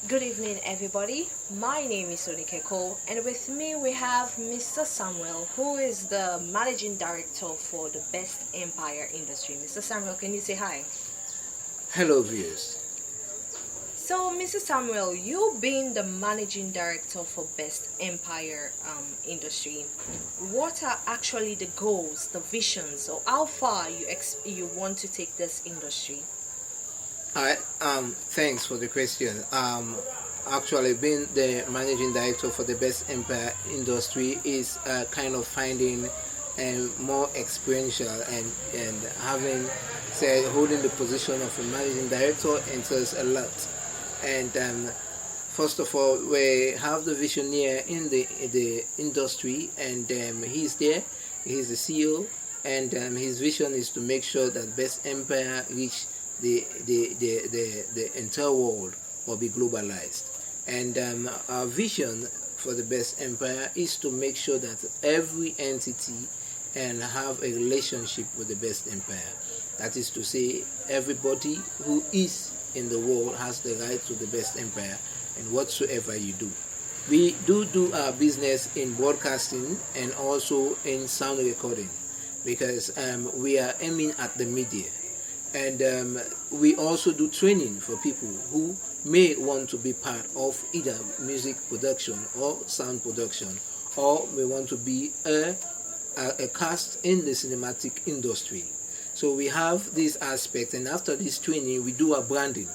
Good evening, everybody. My name is Onikeh, and with me we have Mr. Samuel, who is the managing director for the Best Empire Industry. Mr. Samuel, can you say hi? Hello, viewers. So, Mr. Samuel, you being the managing director for Best Empire Industry, what are actually the goals, the visions, or how far you want to take this industry? Hi. Thanks for the question. Actually, being the managing director for the Best Empire Industry is kind of finding more experiential and having say holding the position of a managing director entails a lot. And first of all, we have the visionary in the industry, and he's there. He's the CEO, and his vision is to make sure that Best Empire reach the entire world or be globalized. And our vision for the Best Empire is to make sure that every entity and have a relationship with the Best Empire. That is to say, everybody who is in the world has the right to the Best Empire and whatsoever you do. We do our business in broadcasting and also in sound recording because we are aiming at the media. And we also do training for people who may want to be part of either music production or sound production, or may want to be a cast in the cinematic industry. So we have this aspect, and after this training, we do our branding.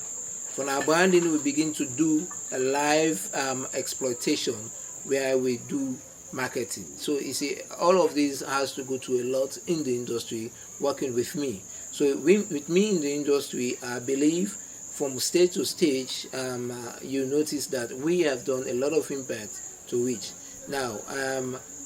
From our branding, we begin to do a live exploitation where we do marketing. So you see, all of this has to go to a lot in the industry working with me. So with me in the industry, I believe from stage to stage, you notice that we have done a lot of impact to reach. Now,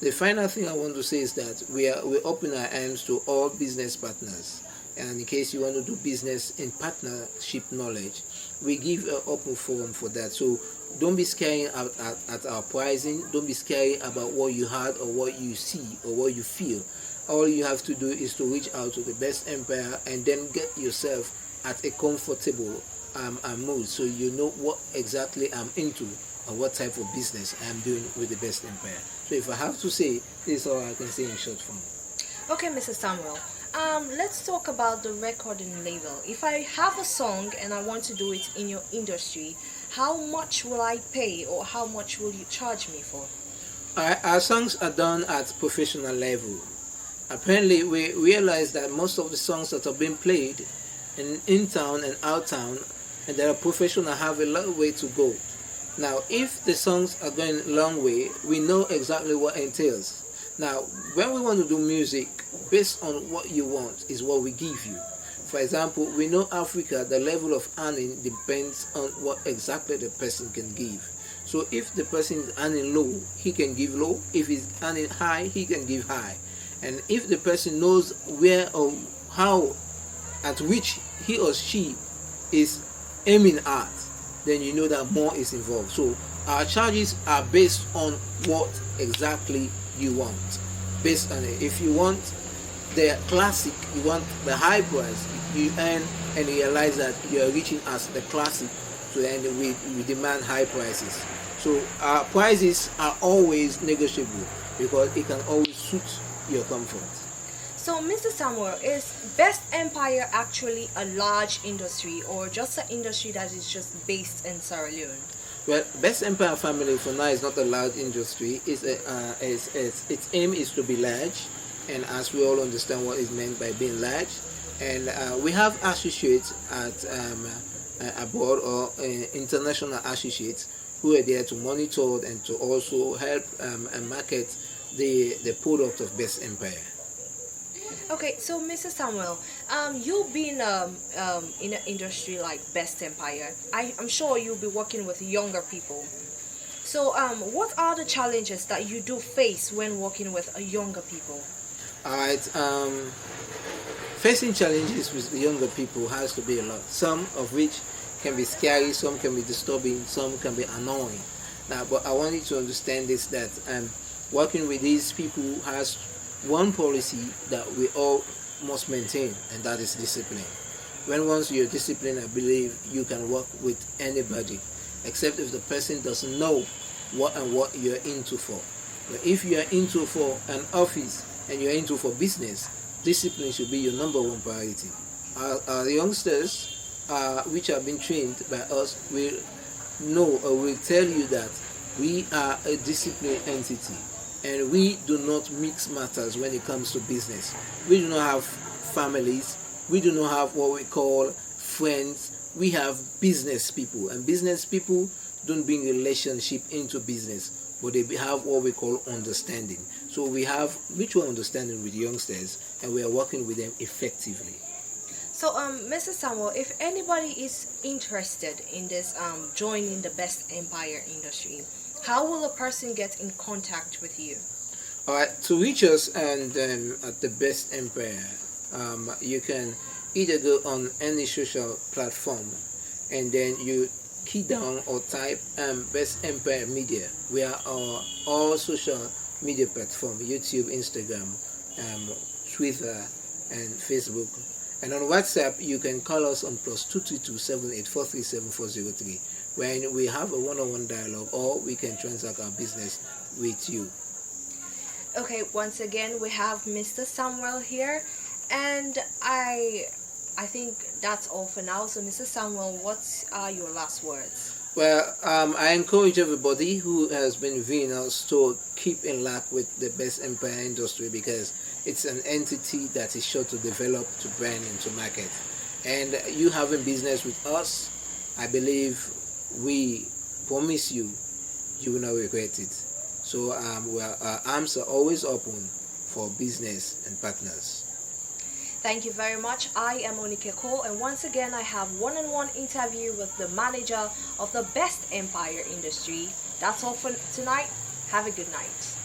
the final thing I want to say is that we open our arms to all business partners. And in case you want to do business in partnership knowledge, we give an open forum for that. So don't be scared at our pricing. Don't be scared about what you had or what you see or what you feel. All you have to do is to reach out to the Best Empire and then get yourself at a comfortable mood, so you know what exactly I'm into or what type of business I'm doing with the Best Empire. So if I have to say, this is all I can say in short form. Okay, Mr. Samuel. Let's talk about the recording label. If I have a song and I want to do it in your industry, how much will I pay or how much will you charge me for? Our songs are done at professional level. Apparently, we realize that most of the songs that are being played in town and out town, and that are professional, have a long way to go. Now, if the songs are going a long way, we know exactly what entails. Now, when we want to do music, based on what you want is what we give you. For example, we know Africa, the level of earning depends on what exactly the person can give. So if the person is earning low, he can give low. If he's earning high, he can give high. And if the person knows where or how at which he or she is aiming at, then you know that more is involved. So our charges are based on what exactly you want. Based on it, if you want the classic, you want the high price, you earn and realize that you are reaching as the classic, so then we demand high prices. So our prices are always negotiable because it can always suit your comfort. So, Mr. Samuel, is Best Empire actually a large industry or just an industry that is just based in Sierra Leone? Well, Best Empire Family for now is not a large industry. Its aim is to be large, and as we all understand what is meant by being large, and we have associates at abroad or international associates who are there to monitor and to also help and market the product of Best Empire. Okay, so Mr. Samuel, you being in an industry like Best Empire, I'm sure you'll be working with younger people. So, what are the challenges that you do face when working with younger people? All right. Facing challenges with the younger people has to be a lot. Some of which can be scary, some can be disturbing, some can be annoying. Now, but I want you to understand this that working with these people has one policy that we all must maintain, and that is discipline. When once you're disciplined, I believe you can work with anybody. except if the person doesn't know what you're into for. But if you are into for an office and you're into for business, discipline should be your number one priority. Our youngsters, which have been trained by us, will know or will tell you that we are a disciplined entity and we do not mix matters when it comes to business. We do not have families, we do not have what we call friends, we have business people, and business people don't bring relationship into business, but they have what we call understanding. So we have mutual understanding with youngsters and we are working with them effectively. So, Mr. Samuel, if anybody is interested in this joining the Best Empire industry, how will a person get in contact with you? All right, to reach us and at the Best Empire, you can either go on any social platform and then you key down or type Best Empire Media. We are on all social media platforms: YouTube, Instagram, Twitter, and Facebook. And on WhatsApp, you can call us on +232-7843-7403 when we have a one-on-one dialogue, or we can transact our business with you. Okay, once again, we have Mr. Samuel here, and I think that's all for now. So, Mr. Samuel, what are your last words? Well, I encourage everybody who has been viewing us to keep in luck with the Best Empire industry, because it's an entity that is sure to develop, to brand, and to market. And you having business with us, I believe we promise you, you will not regret it. So our arms are always open for business and partners. Thank you very much. I am Onikeh, and once again I have one-on-one interview with the manager of the Best Empire industry. That's all for tonight. Have a good night.